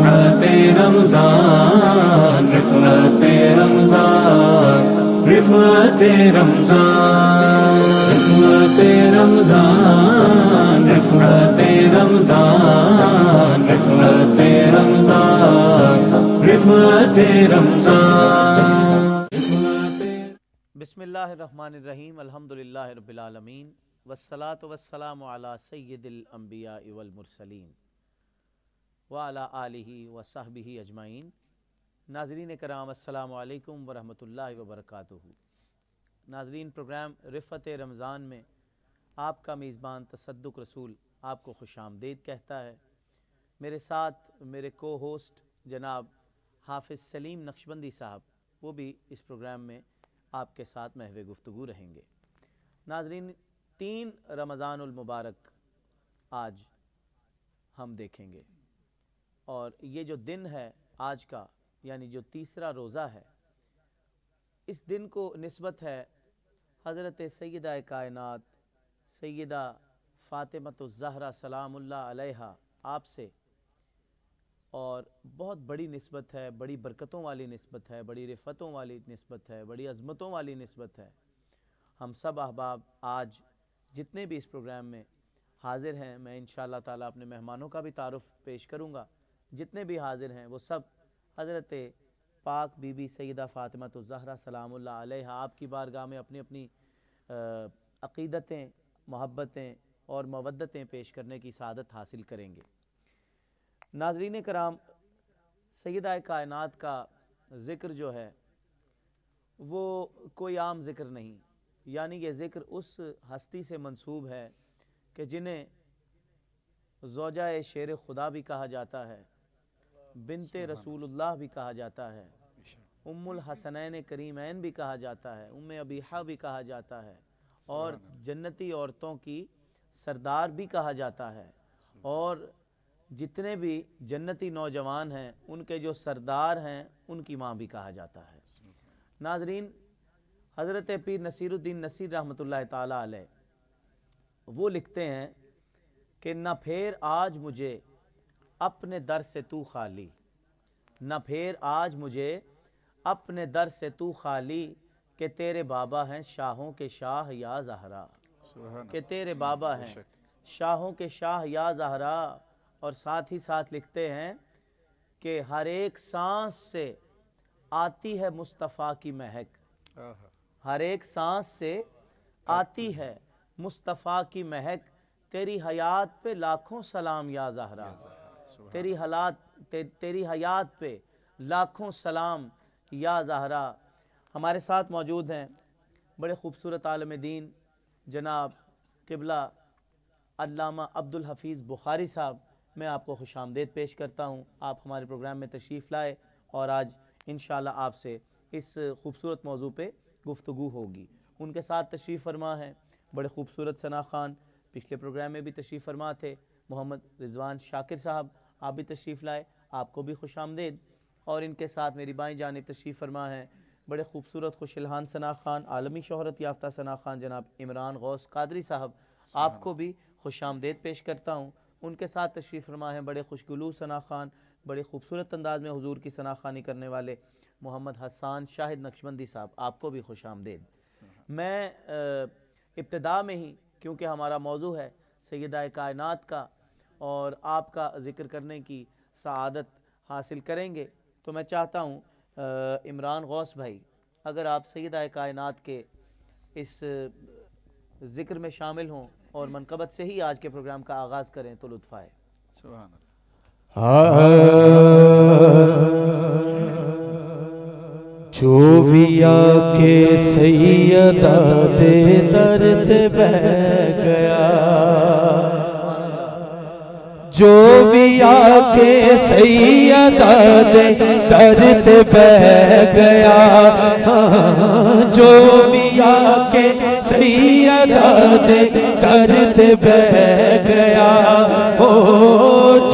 رفعت رمضان رفعت رمضان رفعت رمضان رفعت رمضان رفعت رمضان رفعت رمضان رفعت رمضان. بسم اللہ الرحمن الرحیم. الحمدللہ رب العالمین والصلاة والسلام علی سید الانبیاء والمرسلین وعلی آلہ وصحبہ اجمعین. ناظرین کرام السلام علیکم ورحمۃ اللہ وبرکاتہ. ناظرین، پروگرام رفعت رمضان میں آپ کا میزبان تصدق رسول آپ کو خوش آمدید کہتا ہے. میرے ساتھ میرے کو ہوسٹ جناب حافظ سلیم نقشبندی صاحب، وہ بھی اس پروگرام میں آپ کے ساتھ محو گفتگو رہیں گے. ناظرین، 3 رمضان المبارک آج ہم دیکھیں گے، اور یہ جو دن ہے آج کا، یعنی جو تیسرا روزہ ہے، اس دن کو نسبت ہے حضرت سیدہ کائنات سیدہ فاطمۃ الزہرا سلام اللہ علیہا آپ سے، اور بہت بڑی نسبت ہے، بڑی برکتوں والی نسبت ہے، بڑی رفتوں والی نسبت ہے، بڑی عظمتوں والی نسبت ہے. ہم سب احباب آج جتنے بھی اس پروگرام میں حاضر ہیں، میں انشاءاللہ تعالیٰ اپنے مہمانوں کا بھی تعارف پیش کروں گا. جتنے بھی حاضر ہیں وہ سب حضرت پاک بی بی سیدہ فاطمۃ الزہرا سلام اللہ علیہا آپ کی بارگاہ میں اپنی اپنی عقیدتیں، محبتیں اور مودتیں پیش کرنے کی سعادت حاصل کریں گے. ناظرین کرام، سیدہ کائنات کا ذکر جو ہے وہ کوئی عام ذکر نہیں، یعنی یہ ذکر اس ہستی سے منسوب ہے کہ جنہیں زوجہ شیر خدا بھی کہا جاتا ہے، بنت رسول اللہ بھی کہا جاتا ہے، ام الحسنین کریمین بھی کہا جاتا ہے، ام ابیحہ بھی کہا جاتا ہے، اور جنتی عورتوں کی سردار بھی کہا جاتا ہے، اور جتنے بھی جنتی نوجوان ہیں ان کے جو سردار ہیں ان کی ماں بھی کہا جاتا ہے. ناظرین، حضرت پیر نصیر الدین نصیر رحمۃ اللہ تعالیٰ علیہ وہ لکھتے ہیں کہ نہ پھیر آج مجھے اپنے در سے تو خالی، نہ پھیر آج مجھے اپنے در سے تو خالی، کہ تیرے بابا ہیں شاہوں کے شاہ یا زہرا، کہ تیرے بابا ہیں شاہوں کے شاہ یا زہرا. اور ساتھ ہی ساتھ لکھتے ہیں کہ ہر ایک سانس سے آتی ہے مصطفیٰ کی مہک، ہر ایک سانس سے آتی ہے مصطفیٰ کی مہک، تیری حیات پہ لاکھوں سلام یا زہرا، تیری حیات پہ لاکھوں سلام یا زہرا. ہمارے ساتھ موجود ہیں بڑے خوبصورت عالم دین جناب قبلہ علامہ عبدالحفیظ بخاری صاحب. میں آپ کو خوش آمدید پیش کرتا ہوں. آپ ہمارے پروگرام میں تشریف لائے اور آج انشاءاللہ آپ سے اس خوبصورت موضوع پہ گفتگو ہوگی. ان کے ساتھ تشریف فرما ہے بڑے خوبصورت ثنا خان، پچھلے پروگرام میں بھی تشریف فرما تھے، محمد رضوان شاکر صاحب، آپ بھی تشریف لائے، آپ کو بھی خوش آمدید. اور ان کے ساتھ میری بائیں جانب تشریف فرما ہے بڑے خوبصورت خوش الحان ثنا خان، عالمی شہرت یافتہ ثنا خان جناب عمران غوث قادری صاحب، آپ کو بھی خوش آمدید پیش کرتا ہوں. ان کے ساتھ تشریف فرما ہے بڑے خوشگلو ثنا خان، بڑے خوبصورت انداز میں حضور کی ثنا خوانی کرنے والے محمد حسان شاہد نقشبندی صاحب، آپ کو بھی خوش آمدید. میں ابتدا میں ہی، کیونکہ ہمارا موضوع ہے سیدہ کائنات کا اور آپ کا ذکر کرنے کی سعادت حاصل کریں گے، تو میں چاہتا ہوں عمران غوث بھائی اگر آپ سیدہ کائنات کے اس ذکر میں شامل ہوں اور منقبت سے ہی آج کے پروگرام کا آغاز کریں تو لطف آئے. سبحان اللہ. جو بھی آ کے سیدہ دے درد بہ گیا، جو بھی آ کے سیدہ دے درد بہ گیا، جو بھی آ کے سیدہ دے درد بہ گیا،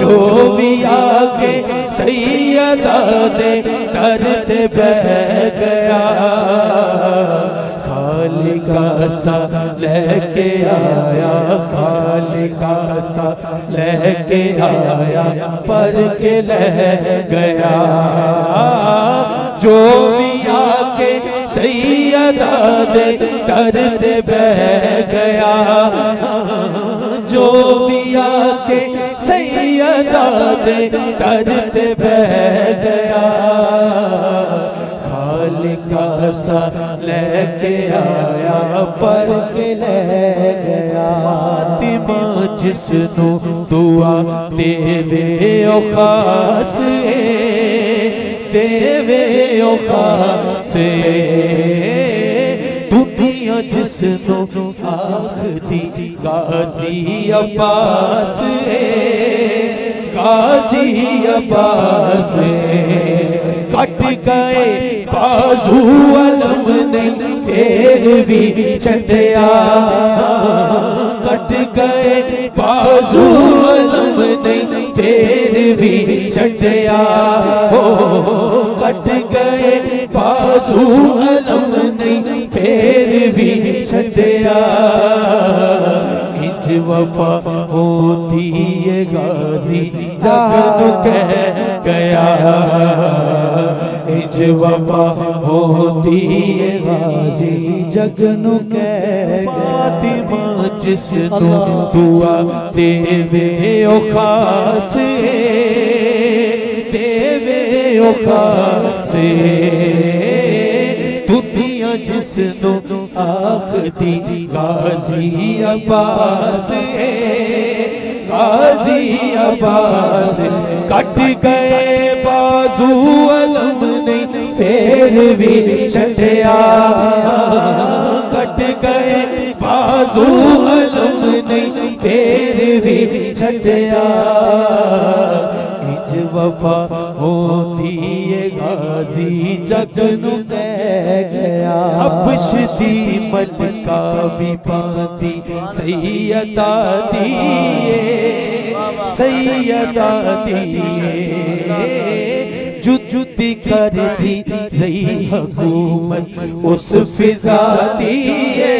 جو بھی آ کے سیدہ دے درد بہ گیا، خالق کا سا لے کے آیا خالق کا سا لے کے آیا پر کے لے گیا جو بھی آ کے سیدہ دے درد بہ گیا جو بھی آ کے سیدہ دے درد بہ گیا خالق کا سا لے کے آیا پر کے لے گیا فاطمہ جس نو دعا دے او خاص دے او خاص دنیا جس نو آخدی غازی عباس غازی عباس کٹ گئے بازو علم نہیں پھر بھی چھٹیا کٹ گئے بازو علم نہیں پھر بھی چھٹیا کٹ گئے بازو علم نہیں پھر بھی چھٹیا انج وفا ہوتی ہے غازی جانو کہہ گیا انج وفا ہوتی ہے غازی جگنو کہہ گیا فاطمہ جس نو دعا دے او خاص دے او خاص دنیا جس نو آخدی غازی عباس غازی عباس کٹ گئے بازو علم نہیں پھر بھی چھٹیا کٹ گئے بازو علم نہیں پھر بھی چھٹیا انج وفا ہوتی ہے غازی جگنو کہہ گیا ابش دی ملکہ بھی باندی سیدہ دیئے سیدہ دیئے جتی کرتی رہی حکومت اس فضا دیئے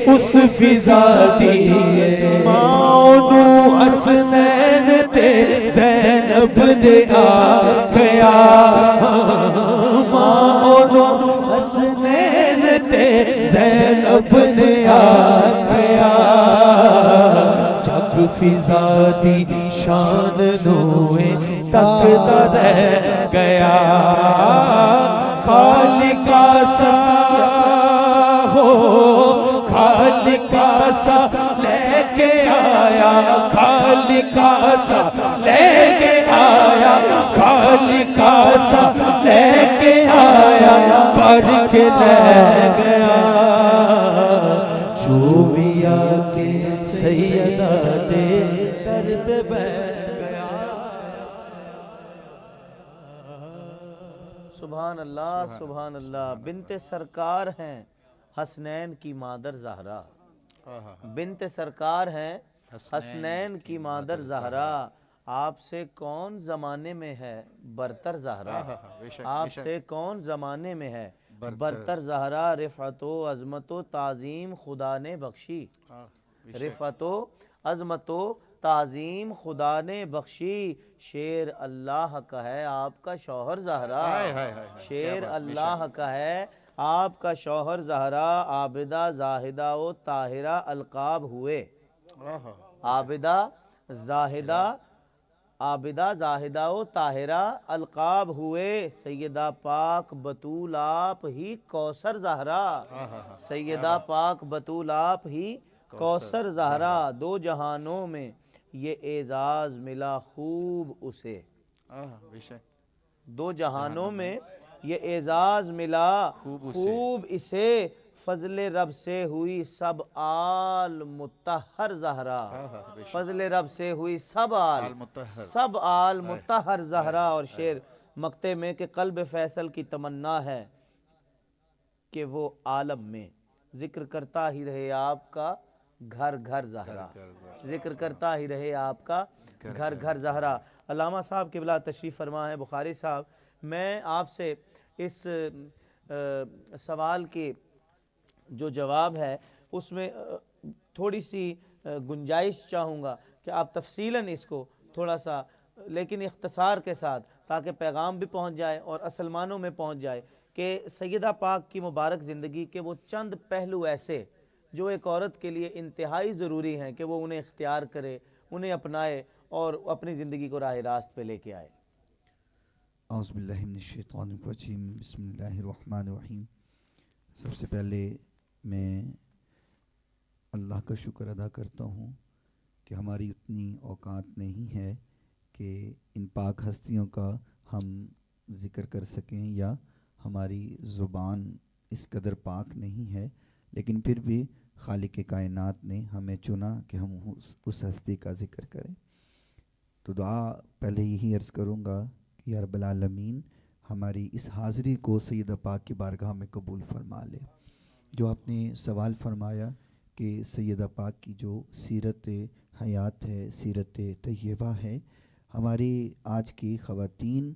اس فضا دیئے ماؤنو حسنین تے زینب نے آ گیا ماؤنو حسنین تے زینب نے آ گیا جگ فضا دی شان نوے تک رہ گیا خالق کا سا ہو خالق کا سا لے کے آیا خالق کا سا لے کے آیا خالق کا سا لے کے آیا پر کے لے گیا جو بھی آ کے سیدہ دے درد بہ سبحان اللہ سبحان اللہ بنت سرکار ہیں حسنین کی مادر زہرا بنت سرکار ہیں حسنین کی مادر زہرا آپ سے کون زمانے میں ہے برتر زہرا آپ سے کون زمانے میں ہے برتر زہرا رفعت و عظمت و تعظیم خدا نے بخشی رفعت و عظمت و تعظیم خدا نے بخشی شیر اللہ کا ہے آپ کا شوہر زہرا شیر اللہ کا ہے آپ کا شوہر زہرا عابدہ زاہدہ و طاہرہ القاب ہوئے عابدہ زاہدہ و طاہرہ القاب ہوئے سیدہ پاک بطول آپ ہی کوثر زہرا سیدہ پاک بطول آپ ہی کوثر زہرا دو جہانوں میں یہ اعزاز ملا خوب اسے دو جہانوں میں یہ اعزاز ملا خوب اسے فضل رب سے ہوئی سب آل مطہر زہرا فضل رب سے ہوئی سب آل مطہر زہرا اور شعر مقطع میں کہ قلب فیصل کی تمنا ہے کہ وہ عالم میں ذکر کرتا ہی رہے آپ کا گھر گھر زہرا ذکر کرتا ہی رہے آپ کا گھر گھر زہرا علامہ صاحب قبلہ تشریف فرما ہے بخاری صاحب میں آپ سے اس سوال کی جو جواب ہے اس میں تھوڑی سی گنجائش چاہوں گا کہ آپ تفصیلاً اس کو تھوڑا سا لیکن اختصار کے ساتھ، تاکہ پیغام بھی پہنچ جائے اور اصل معنوں میں پہنچ جائے کہ سیدہ پاک کی مبارک زندگی کے وہ چند پہلو ایسے جو ایک عورت کے لیے انتہائی ضروری ہیں کہ وہ انہیں اختیار کرے، انہیں اپنائے اور اپنی زندگی کو راہ راست پہ لے کے آئے۔ اعوذ باللہ من الشیطان الرجیم، بسم اللہ الرحمن الرحیم۔ سب سے پہلے میں اللہ کا شکر ادا کرتا ہوں کہ ہماری اتنی اوقات نہیں ہے کہ ان پاک ہستیوں کا ہم ذکر کر سکیں، یا ہماری زبان اس قدر پاک نہیں ہے، لیکن پھر بھی خالق کائنات نے ہمیں چنا کہ ہم اس ہستی کا ذکر کریں۔ تو دعا پہلے یہی عرض کروں گا کہ یا رب العالمین ہماری اس حاضری کو سیدہ پاک کی بارگاہ میں قبول فرما لے۔ جو آپ نے سوال فرمایا کہ سیدہ پاک کی جو سیرت حیات ہے، سیرت طیبہ ہے، ہماری آج کی خواتین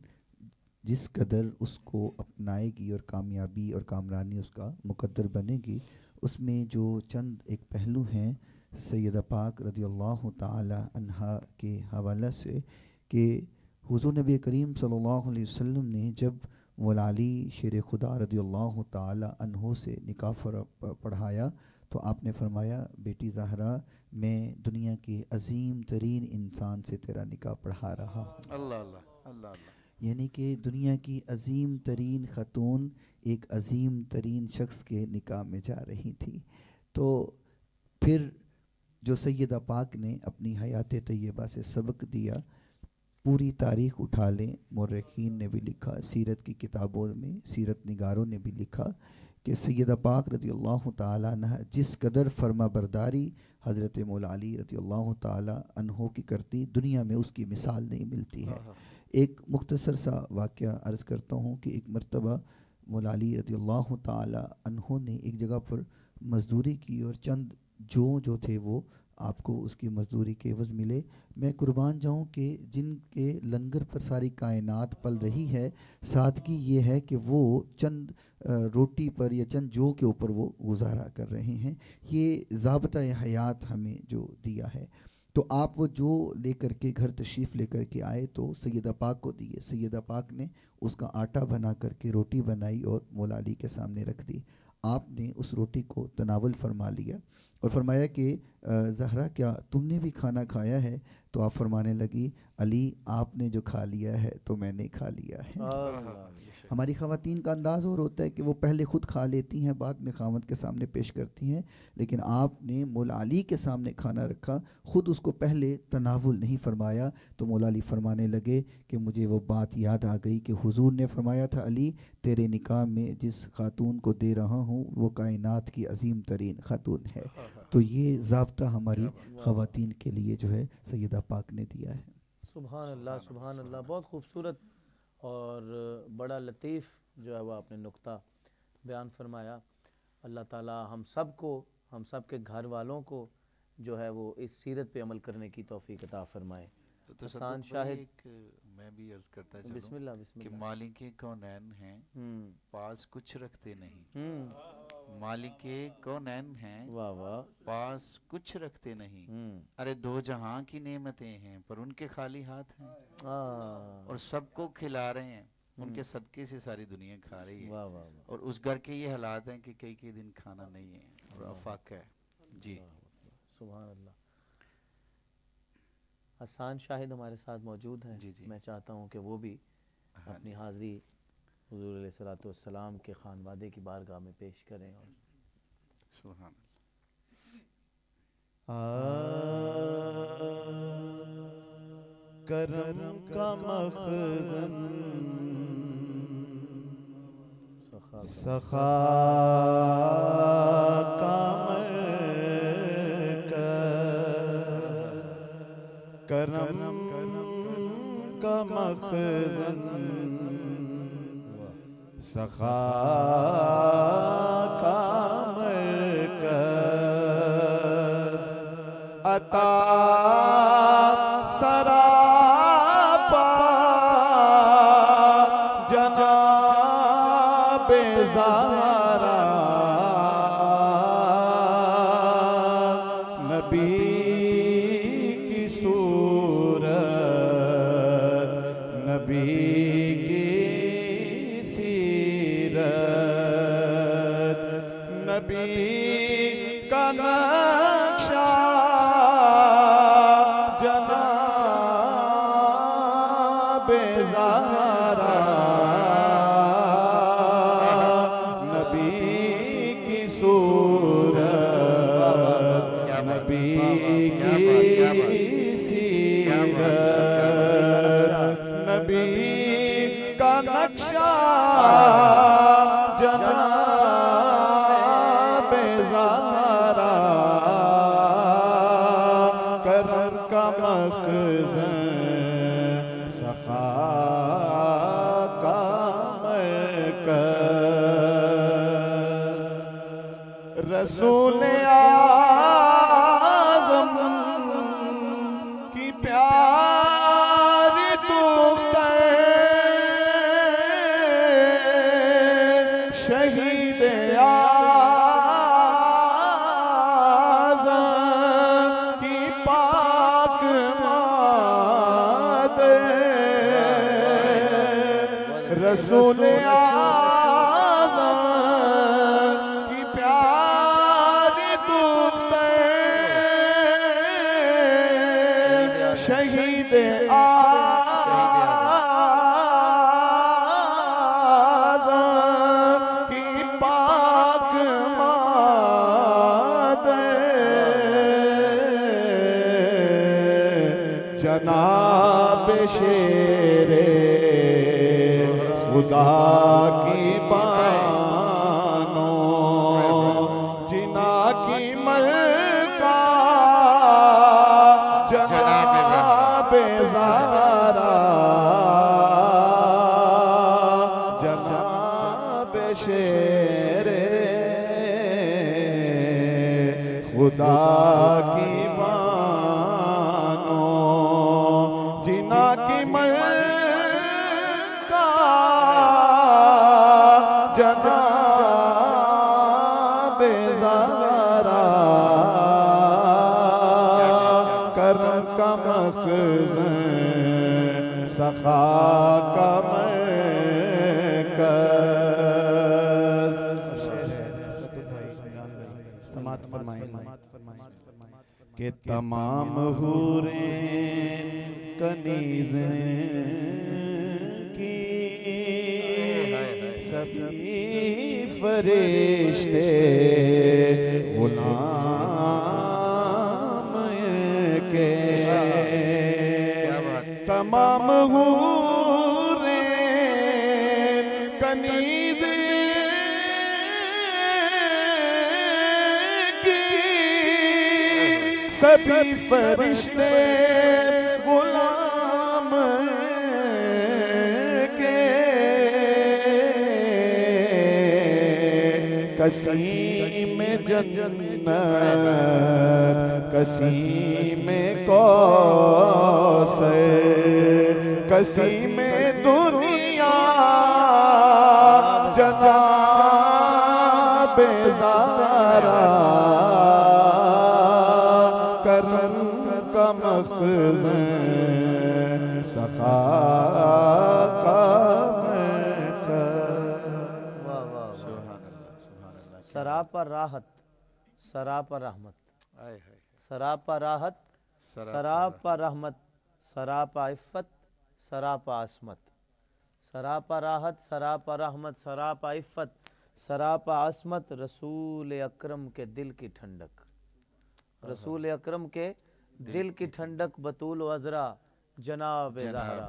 جس قدر اس کو اپنائے گی اور کامیابی اور کامرانی اس کا مقدر بنے گی، اس میں جو چند ایک پہلو ہیں سیدہ پاک رضی اللہ تعالی عنہا کے حوالہ سے، کہ حضور نبی کریم صلی اللہ علیہ وسلم نے جب مولا علی شیر خدا رضی اللہ تعالی عنہ سے نکاح پڑھایا تو آپ نے فرمایا، بیٹی زہرا میں دنیا کے عظیم ترین انسان سے تیرا نکاح پڑھا رہا ہوں۔ اللہ اللہ اللہ اللہ۔ یعنی کہ دنیا کی عظیم ترین خاتون ایک عظیم ترین شخص کے نکاح میں جا رہی تھی۔ تو پھر جو سیدہ پاک نے اپنی حیات طیبہ سے سبق دیا، پوری تاریخ اٹھا لیں، مورخین نے بھی لکھا، سیرت کی کتابوں میں سیرت نگاروں نے بھی لکھا کہ سیدہ پاک رضی اللہ تعالیٰ عنہ جس قدر فرما برداری حضرت مولا علی رضی اللہ تعالیٰ عنہ کی کرتی، دنیا میں اس کی مثال نہیں ملتی ہے۔ ایک مختصر سا واقعہ عرض کرتا ہوں کہ ایک مرتبہ مولا علی رضی اللہ تعالیٰ عنہ نے ایک جگہ پر مزدوری کی اور چند جو تھے وہ آپ کو اس کی مزدوری کے عوض ملے۔ میں قربان جاؤں کہ جن کے لنگر پر ساری کائنات پل رہی ہے، سادگی یہ ہے کہ وہ چند روٹی پر یا چند جو کے اوپر وہ گزارا کر رہے ہیں۔ یہ ضابطہ حیات ہمیں جو دیا ہے۔ تو آپ وہ جو لے کر کے گھر تشریف لے کر کے آئے تو سیدہ پاک کو دیے۔ سیدہ پاک نے اس کا آٹا بنا کر کے روٹی بنائی اور مولا علی کے سامنے رکھ دی۔ آپ نے اس روٹی کو تناول فرما لیا اور فرمایا کہ زہرا کیا تم نے بھی کھانا کھایا ہے؟ تو آپ فرمانے لگی، علی آپ نے جو کھا لیا ہے تو میں نے کھا لیا ہے۔ ہماری خواتین کا انداز اور ہوتا ہے کہ وہ پہلے خود کھا لیتی ہیں، بعد میں خاوند کے سامنے پیش کرتی ہیں، لیکن آپ نے مولا علی کے سامنے کھانا رکھا، خود اس کو پہلے تناول نہیں فرمایا۔ تو مولا علی فرمانے لگے کہ مجھے وہ بات یاد آ گئی کہ حضور نے فرمایا تھا، علی تیرے نکاح میں جس خاتون کو دے رہا ہوں وہ کائنات کی عظیم ترین خاتون ہے۔ تو یہ ضابطہ ہماری خواتین کے لیے جو ہے سیدہ پاک نے دیا ہے۔ سبحان اللہ، سبحان اللہ، بہت خوبصورت اور بڑا لطیف جو ہے وہ آپ نے نقطہ بیان فرمایا۔ اللہ تعالی ہم سب کو، ہم سب کے گھر والوں کو جو ہے وہ اس سیرت پہ عمل کرنے کی توفیق عطا فرمائے۔ تو حسان شاہد، ایک میں بھی عرض کرتا چلوں بسم اللہ بسم کہ اللہ۔ مالک کونین ہیں پاس کچھ رکھتے نہیں، مالک کونین ہیں واہ واہ، پاس کچھ رکھتے نہیں، ارے دو جہاں کی نعمتیں ہیں پر ان کے خالی ہاتھ ہیں، اور سب کو کھلا رہے ہیں، ان کے صدقے سے ساری دنیا کھا رہی ہے، واہ واہ واہ، اور اس گھر کے یہ حالات ہیں کہ کئی دن کھانا نہیں ہے اور افاق ہے۔ جی سبحان اللہ۔ حسان شاہد ہمارے ساتھ موجود ہیں، جی میں چاہتا ہوں کہ وہ بھی اپنی حاضری حضور علیہ الصلوۃ والسلام کے خانوادے کی بارگاہ میں پیش کریں۔ اور سبحان کرم کا مخزن سخا کا مرکز، کرم کا مخزن سخا کا مرکز، عطا سراپا جناب زہرا، سیرت نبی کا نقشہ جناب زہرا کرم کا مخزن سخا کا مرکز رسول اعظم کی پیاری دختر شہید اعظم کی پاک مادر رسول اعظم کی پیاری دختر شہید اعظم کی پاک مادر جناب شیر خدا کی بانو جنا کی ملکہ جناب زہرا جناب شیر خدا کی بانو جنا کی ملکہ جناب زہرا کرم کا مخزن سخا کا مرکز سماعت فرمائیں کہ تمام حوریں کنیزیں کی سبھی فرشتے غلام کے تمام حوریں کنیزیں کی سبھی فرشتے غلام کے کسیم جنت کسیم کوثر کسیم دنیا جناب زہرا کرم کا مخزن سخا کا سراپا راحت سراپا رحمت سراپا راحت سراپا رحمت سراپا عفت سراپا عصمت سراپا راحت سراپا رحمت سراپا عفت سراپا عصمت رسول اکرم کے دل کی ٹھنڈک رسول اکرم کے دل کی ٹھنڈک بطول و عذرا جناب زہرا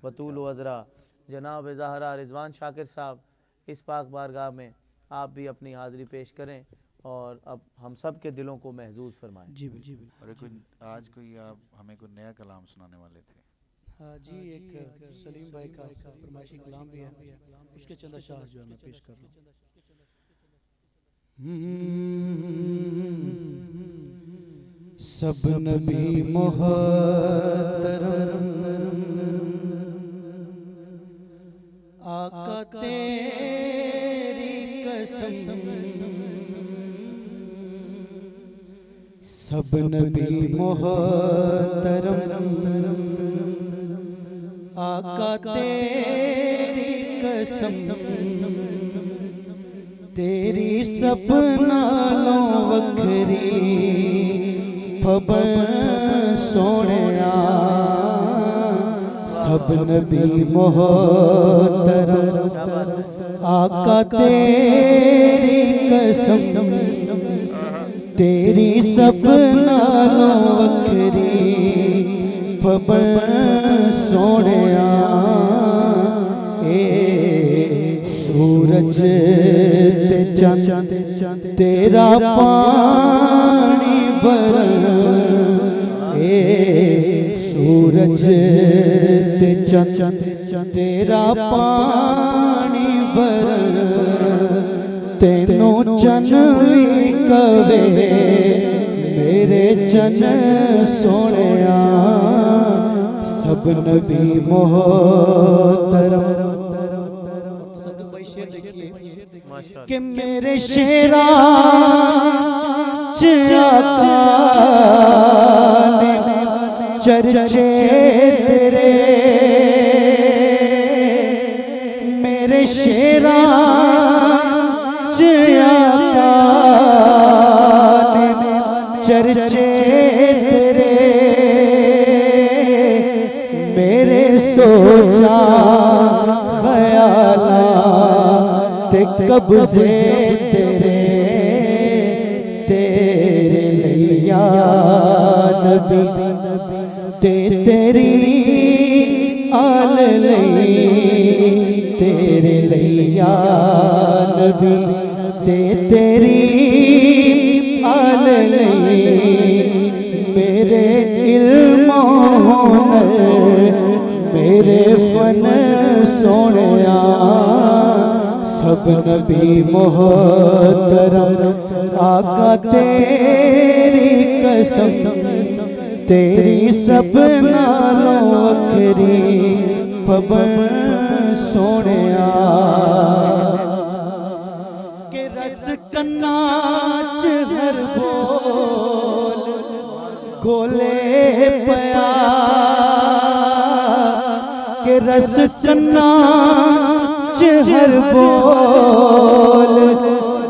بطول و عذرا جناب زہرا رضوان شاکر صاحب اس پاک بارگاہ میں آپ بھی اپنی حاضری پیش کریں اور اب ہم سب کے دلوں کو محظوظ فرمائیں. جی بالکل. اور آج کوئی آپ ہمیں کوئی نیا کلام سنانے والے تھے. ہاں جی، ایک سلیم بھائی کا فرمائشی کلام بھی ہے، اس کے چند اشعار جو ہے میں پیش کر رہا ہوں. سب نبی محترم آقا تیری قسم، سب نبی محترم آقا تیری قسم، تیری سب نالوں وکھری خبر سونیا، سب نبی محترم آقا تیری قسم، تیری سب نالوں وکھری پبن سونیا اے سورج تے چند تیرا پانی برن اے سورج تے چند تیرا پانی برن تینوں چن بھی کبے میرے چن سونیا سب نبی محترم کہ میرے شیرا آقا نے چرچے تیرے میرے شیرا آقا نے چرچے تیرے میرے سوچا خیالات قبضے تیرے تیرے لیا نبی تیری آل لئی تیرے لیا نبی تیری آل لئی میرے علم و ہنر میرے فن سونیا سب نبی محترم آقا تیری قسم تیری سب نالوں وکھری پبن سونیا کہ رس کناچ ہر بول گولے پیا کہ رس کناچ ہر بول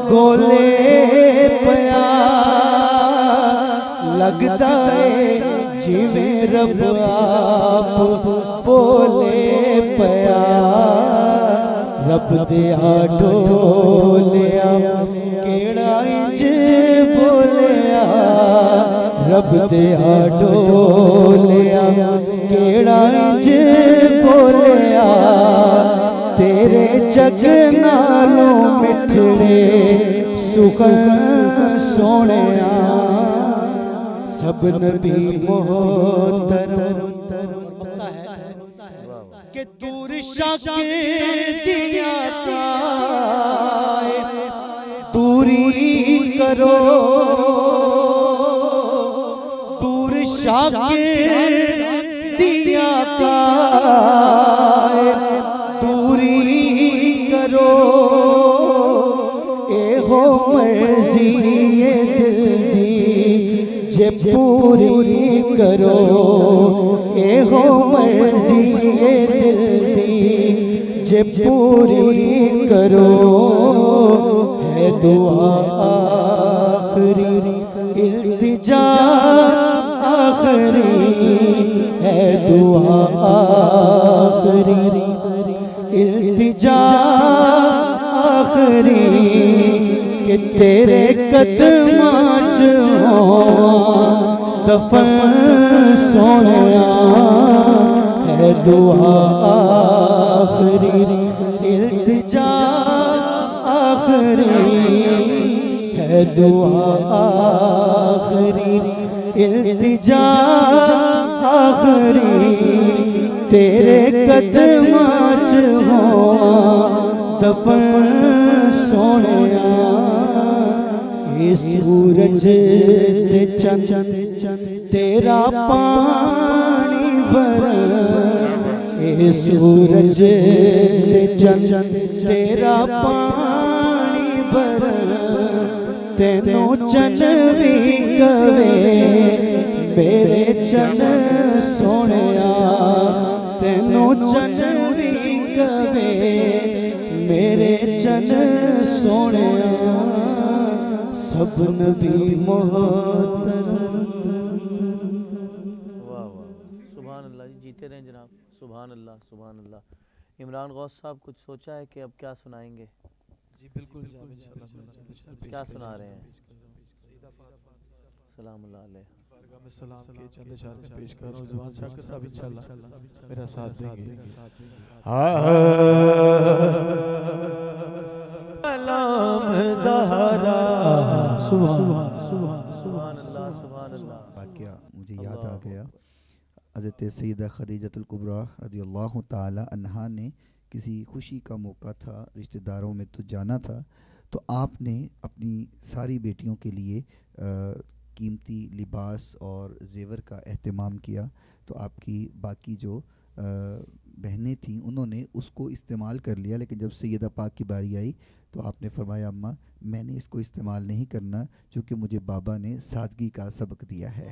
گولے پیا لگتا ہے جویں رب آپ بولے پیا رب دیا ڈولیا کیڑا انج بولیا رب دیا ڈولیا کیڑا انج بولیا تیرے جگ نالوں مٹھڑے سخن سونیا سب نبی محترم کہ دور شاگردیاں تائے دوری کرو دور شاگردیاں تائے دوری کرو اے ہو مرضی دل دی جے پوری کرو اے ہو مرضی دل دی جے پوری کرو ہے دعا آخری التجا آخری ہے دعا آخری التجا آخری کہ تیرے قدماں چ ہوں دفن سونیا ہے دعا آخری التجا آخری ہے دعا آخری التجا آخری تیرے قدماں چ ہوں دفن سونیا اے سورج تے چند تیرا پانی بھر اے سورج تے چند تیرا پانی بھر تینوں چن بھی کبے میرے چن سونیا تینوں چن بھی کبے میرے چن سونیا سب نبی محترم واہ واہ سبحان اللہ جی جیتے رہیں جناب سبحان اللہ سبحان اللہ عمران غوث صاحب کچھ سوچا ہے کہ اب کیا سنائیں گے جی بالکل انشاءاللہ کیا سنا رہے ہیں سلام اللہ علیہ میں سلام کے چند اشارے پیش کر رہا ہوں. جوان شاکر صاحب انشاءاللہ میرا ساتھ دیں گے. سلام زہرا سبحان اللہ سبحان اللہ. واقعہ مجھے یاد آ گیا. حضرت سیدہ خدیجۃ الکبریٰ رضی اللہ تعالی عنہا نے کسی خوشی کا موقع تھا، رشتہ داروں میں تو جانا تھا، تو آپ نے اپنی ساری بیٹیوں کے لیے قیمتی لباس اور زیور کا اہتمام کیا. تو آپ کی باقی جو بہنیں تھیں انہوں نے اس کو استعمال کر لیا، لیکن جب سیدہ پاک کی باری آئی تو آپ نے فرمایا اماں میں نے اس کو استعمال نہیں کرنا چونکہ مجھے بابا نے سادگی کا سبق دیا ہے.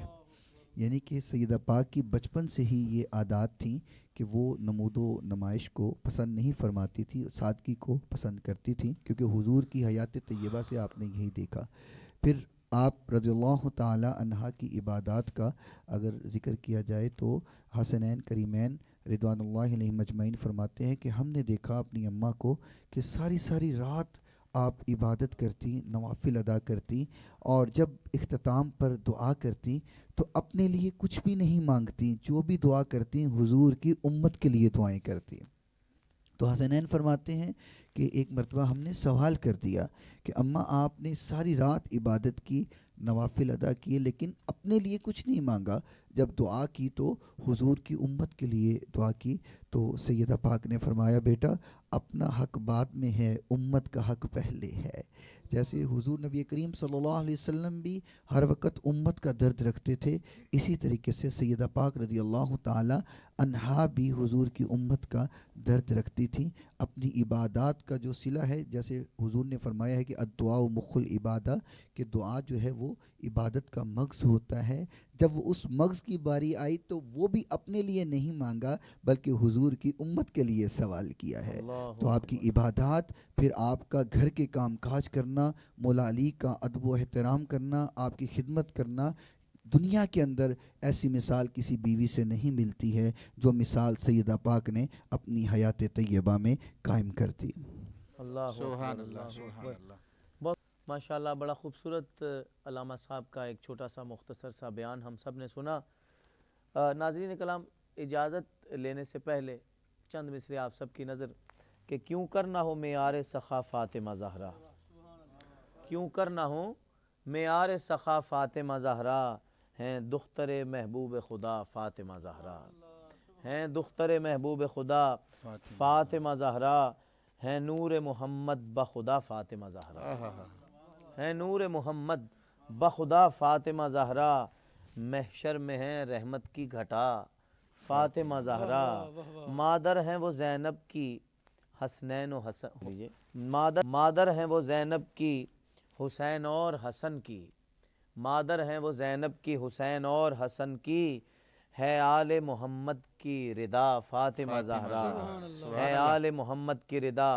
یعنی کہ سیدہ پاک کی بچپن سے ہی یہ عادات تھیں کہ وہ نمود و نمائش کو پسند نہیں فرماتی تھی، سادگی کو پسند کرتی تھیں، کیونکہ حضور کی حیات طیبہ سے آپ نے یہی دیکھا. پھر آپ رضی اللہ تعالی عنہا کی عبادات کا اگر ذکر کیا جائے تو حسنین کریمین رضوان اللہ علیہ مجمعین فرماتے ہیں کہ ہم نے دیکھا اپنی اماں کو کہ ساری رات آپ عبادت کرتی، نوافل ادا کرتی، اور جب اختتام پر دعا کرتی تو اپنے لیے کچھ بھی نہیں مانگتی، جو بھی دعا کرتی حضور کی امت کے لیے دعائیں کرتی. تو حسنین فرماتے ہیں کہ ایک مرتبہ ہم نے سوال کر دیا کہ اماں آپ نے ساری رات عبادت کی، نوافل ادا کیے، لیکن اپنے لیے کچھ نہیں مانگا، جب دعا کی تو حضور کی امت کے لیے دعا کی. تو سیدہ پاک نے فرمایا بیٹا اپنا حق بعد میں ہے، امت کا حق پہلے ہے. جیسے حضور نبی کریم صلی اللہ علیہ وسلم بھی ہر وقت امت کا درد رکھتے تھے، اسی طریقے سے سیدہ پاک رضی اللہ تعالی عنہا بھی حضور کی امت کا درد رکھتی تھیں. اپنی عبادات کا جو صلہ ہے، جیسے حضور نے فرمایا ہے کہ الدعاء مخ العبادہ، کہ دعا جو ہے وہ عبادت کا مغز ہوتا ہے. جب وہ اس مغز کی باری آئی تو وہ بھی اپنے لیے نہیں مانگا بلکہ حضور کی امت کے لیے سوال کیا ہے. تو آپ کی عبادات، پھر آپ کا گھر کے کام کاج کرنا، مولا علی کا ادب و احترام کرنا، آپ کی خدمت کرنا، دنیا کے اندر ایسی مثال کسی بیوی سے نہیں ملتی ہے جو مثال سیدہ پاک نے اپنی حیات طیبہ میں قائم کر دی. اللہ سبحان اللہ سبحان اللہ. بہت ماشاءاللہ بڑا خوبصورت علامہ صاحب کا ایک چھوٹا سا مختصر سا بیان ہم سب نے سنا. ناظرین کلام اجازت لینے سے پہلے چند مصرے آپ سب کی نظر کہ کیوں کرنا ہو معیار سخا فاطمہ زہرا، کیوں کرنا ہو معیار سخا فاطمہ زہرا، ہیں دختر محبوب خدا فاطمہ زہرا، ہیں دختر محبوب خدا فاطمہ زہرا، ہیں نور محمد بخدا فاطمہ زہرا، ہیں نور محمد بخدا فاطمہ زہرا، محشر میں ہیں رحمت کی گھٹا فاطمہ زہرا، مادر ہیں وہ زینب کی حسنین و حسن، مادر ہیں وہ زینب کی حسین اور حسن کی، مادر ہیں وہ زینب کی حسین اور حسن کی، ہے آل محمد کی رضا فاطمہ زہرا، ہے آل محمد کی رضا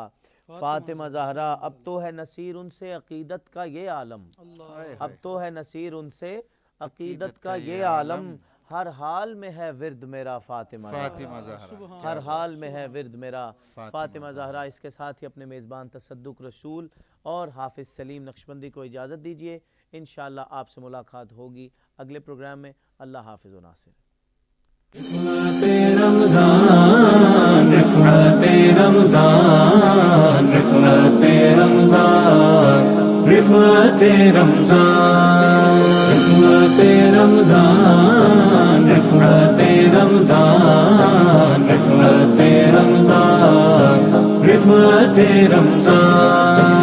فاطمہ زہرا. اب تو ہے نصیر ان سے عقیدت کا یہ عالم، اب تو ہے نصیر ان سے عقیدت کا یہ عالم، ہر حال میں ہے ورد میرا فاطمہ زہرا، ہر حال میں ہے ورد میرا فاطمہ زہرا. اس کے ساتھ ہی اپنے میزبان تصدق رسول اور حافظ سلیم نقشبندی کو اجازت دیجیے. انشاءاللہ آپ سے ملاقات ہوگی اگلے پروگرام میں. اللہ حافظ و ناصر. رفعت رمضان رفعت رمضان رفعت رمضان رفعت رمضان رفعت رمضان رفعت رمضان رفعت رمضان رفعت رمضان